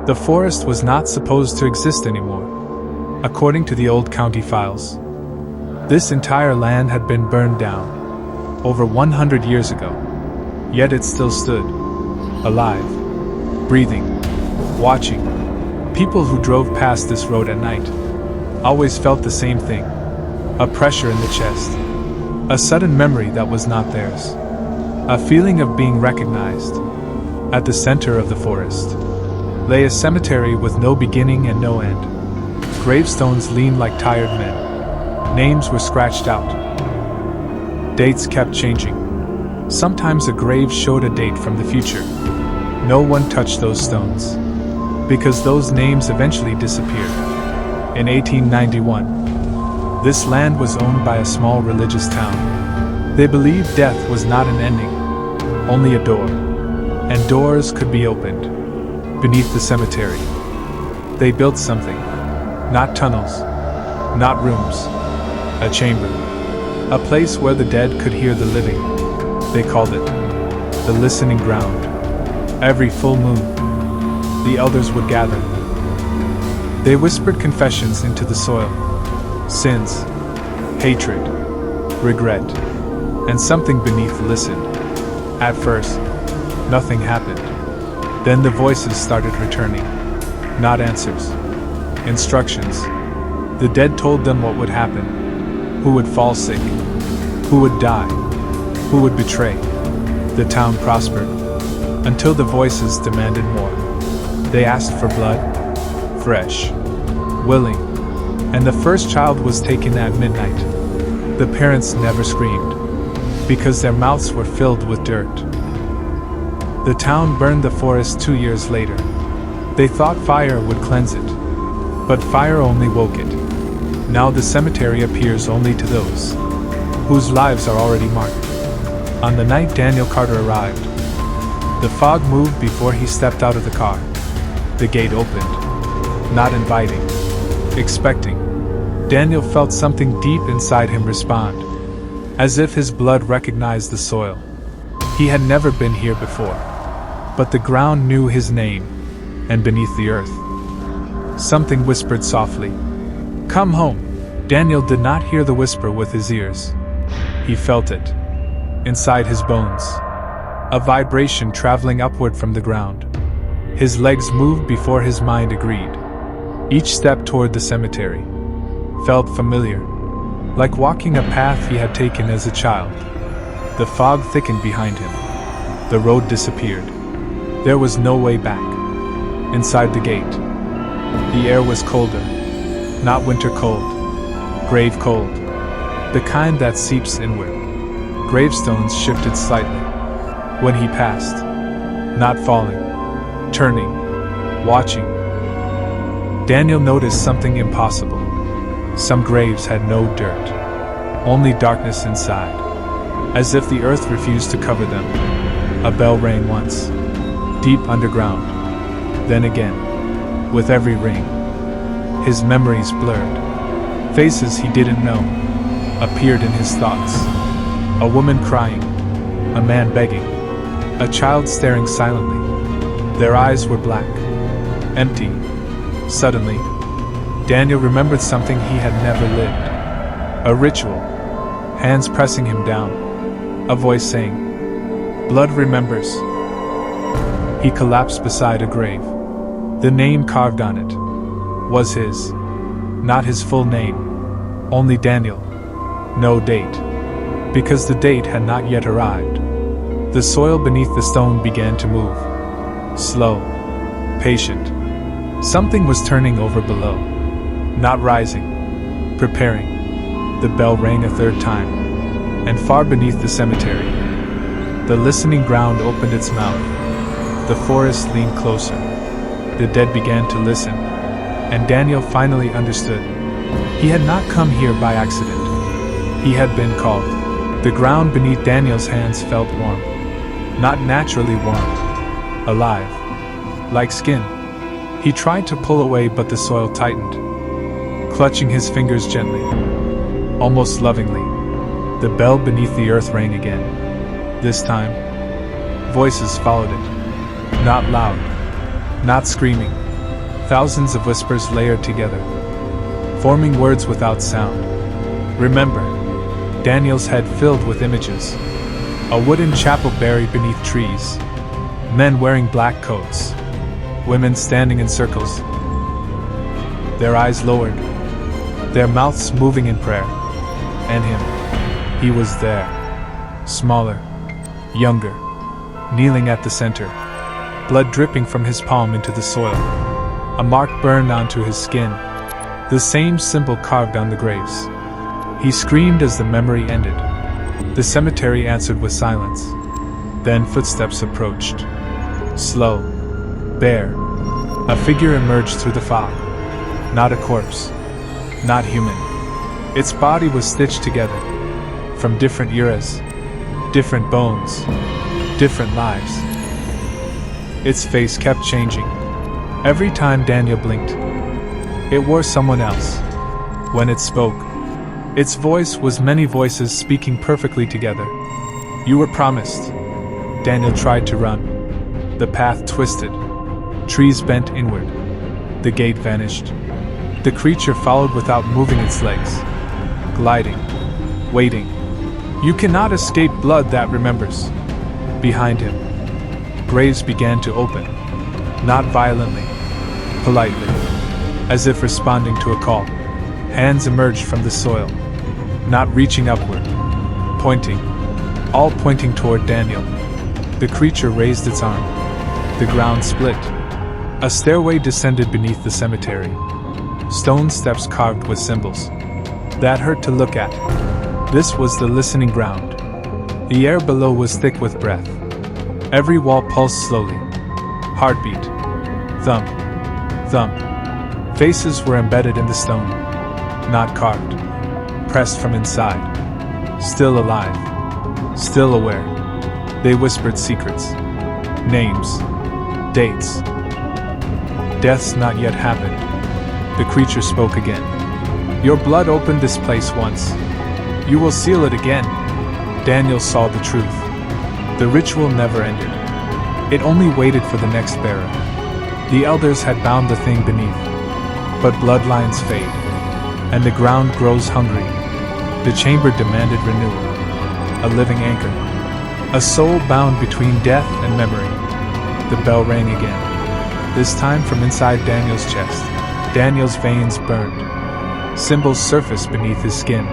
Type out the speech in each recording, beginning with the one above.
The forest was not supposed to exist anymore, according to the old county files. This entire land had been burned down, over 100 years ago, yet it still stood, alive, breathing, watching. People who drove past this road at night always felt the same thing, a pressure in the chest, a sudden memory that was not theirs, a feeling of being recognized. At the center of the forest lay a cemetery with no beginning and no end. Gravestones leaned like tired men. Names were scratched out. Dates kept changing. Sometimes a grave showed a date from the future. No one touched those stones, because those names eventually disappeared. In 1891, this land was owned by a small religious town. They believed death was not an ending, only a door, and doors could be opened. Beneath the cemetery, they built something, not tunnels, not rooms, a chamber, a place where the dead could hear the living. They called it the listening ground. Every full moon, the elders would gather. They whispered confessions into the soil, sins, hatred, regret, and something beneath listened. At first, nothing happened. Then the voices started returning. Not answers, instructions. The dead told them what would happen, who would fall sick, who would die, who would betray. The town prospered, until the voices demanded more. They asked for blood, fresh, willing, and the first child was taken at midnight. The parents never screamed, because their mouths were filled with dirt. The town burned the forest 2 years later. They thought fire would cleanse it, but fire only woke it. Now the cemetery appears only to those whose lives are already marked. On the night Daniel Carter arrived, the fog moved before he stepped out of the car. The gate opened, not inviting, expecting. Daniel felt something deep inside him respond, as if his blood recognized the soil. He had never been here before, but the ground knew his name, and beneath the earth, something whispered softly, "Come home." Daniel did not hear the whisper with his ears. He felt it, inside his bones, a vibration traveling upward from the ground. His legs moved before his mind agreed. Each step toward the cemetery felt familiar, like walking a path he had taken as a child. The fog thickened behind him. The road disappeared. There was no way back. Inside the gate, the air was colder, not winter cold, grave cold, the kind that seeps inward. Gravestones shifted slightly when he passed, not falling, turning, watching. Daniel noticed something impossible. Some graves had no dirt, only darkness inside, as if the earth refused to cover them. A bell rang once, deep underground, then again, with every ring. His memories blurred. Faces he didn't know appeared in his thoughts. A woman crying, a man begging, a child staring silently. Their eyes were black, empty. Suddenly, Daniel remembered something he had never lived. A ritual, hands pressing him down, a voice saying, "Blood remembers." He collapsed beside a grave. The name carved on it was his, not his full name, only Daniel. No date, because the date had not yet arrived. The soil beneath the stone began to move. Slow, patient. Something was turning over below, not rising, preparing. The bell rang a third time, and far beneath the cemetery, the listening ground opened its mouth. The forest leaned closer. The dead began to listen, and Daniel finally understood. He had not come here by accident. He had been called. The ground beneath Daniel's hands felt warm. Not naturally warm. Alive. Like skin. He tried to pull away, but the soil tightened. Clutching his fingers gently, almost lovingly, the bell beneath the earth rang again. This time, voices followed it. Not loud, not screaming, Thousands of whispers layered together, forming words without sound. Remember, Daniel's head filled with images. A wooden chapel buried beneath trees. Men wearing black coats. Women standing in circles. Their eyes lowered, their mouths moving in prayer. And him. He was there. Smaller. Younger. Kneeling at the center. Blood dripping from his palm into the soil. A mark burned onto his skin. The same symbol carved on the graves. He screamed as the memory ended. The cemetery answered with silence. Then footsteps approached. Slow. Bare. A figure emerged through the fog. Not a corpse. Not human. Its body was stitched together. From different eras. Different bones. Different lives. Its face kept changing. Every time Daniel blinked, it wore someone else. When it spoke, its voice was many voices speaking perfectly together. You were promised. Daniel tried to run. The path twisted. Trees bent inward. The gate vanished. The creature followed without moving its legs. Gliding. Waiting. You cannot escape blood that remembers. Behind him, graves began to open. Not violently. Politely. As if responding to a call. Hands emerged from the soil. Not reaching upward. Pointing. All pointing toward Daniel. The creature raised its arm. The ground split. A stairway descended beneath the cemetery. Stone steps carved with symbols. That hurt to look at. This was the listening ground. The air below was thick with breath. Every wall pulsed slowly. Heartbeat. Thump. Thump. Faces were embedded in the stone. Not carved. Pressed from inside. Still alive. Still aware. They whispered secrets. Names. Dates. Deaths not yet happened. The creature spoke again. Your blood opened this place once. You will seal it again. Daniel saw the truth. The ritual never ended. It only waited for the next bearer. The elders had bound the thing beneath. But bloodlines fade. And the ground grows hungry. The chamber demanded renewal. A living anchor. A soul bound between death and memory. The bell rang again. This time from inside Daniel's chest. Daniel's veins burned. Symbols surfaced beneath his skin.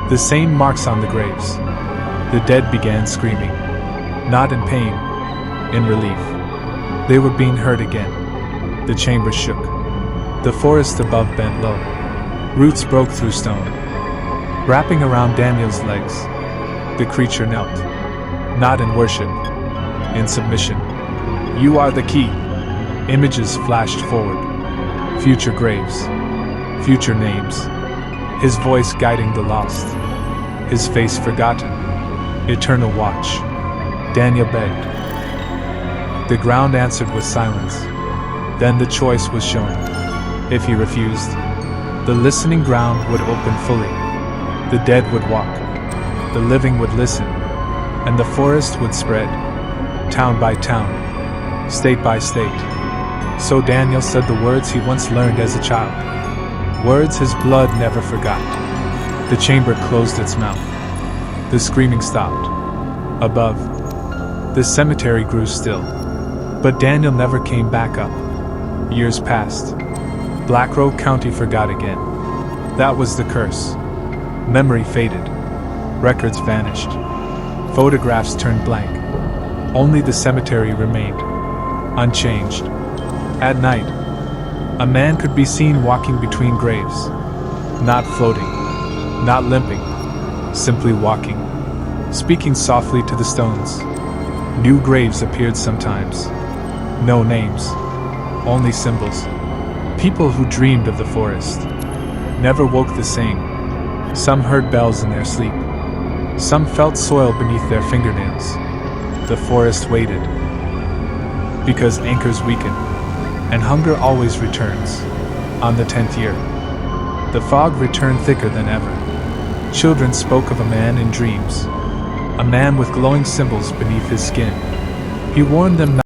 The same marks on the graves. The dead began screaming. Not in pain. In relief. They were being heard again. The chamber shook. The forest above bent low. Roots broke through stone. Wrapping around Daniel's legs. The creature knelt. Not in worship. In submission. You are the key. Images flashed forward. Future graves. Future names. His voice guiding the lost. His face forgotten. Eternal watch. Daniel begged. The ground answered with silence. Then the choice was shown. If he refused, the listening ground would open fully. The dead would walk. The living would listen. And the forest would spread. Town by town. State by state. So Daniel said the words he once learned as a child. Words his blood never forgot. The chamber closed its mouth. The screaming stopped. Above, the cemetery grew still. But Daniel never came back up. Years passed. Black Rock County forgot again. That was the curse. Memory faded. Records vanished. Photographs turned blank. Only the cemetery remained. Unchanged. At night, a man could be seen walking between graves. Not floating. Not limping. Simply walking. Speaking softly to the stones. New graves appeared sometimes. No names. Only symbols. People who dreamed of the forest. Never woke the same. Some heard bells in their sleep. Some felt soil beneath their fingernails. The forest waited. Because anchors weaken. And hunger always returns. On the 10th year, the fog returned thicker than ever. Children spoke of a man in dreams. A man with glowing symbols beneath his skin. He warned them not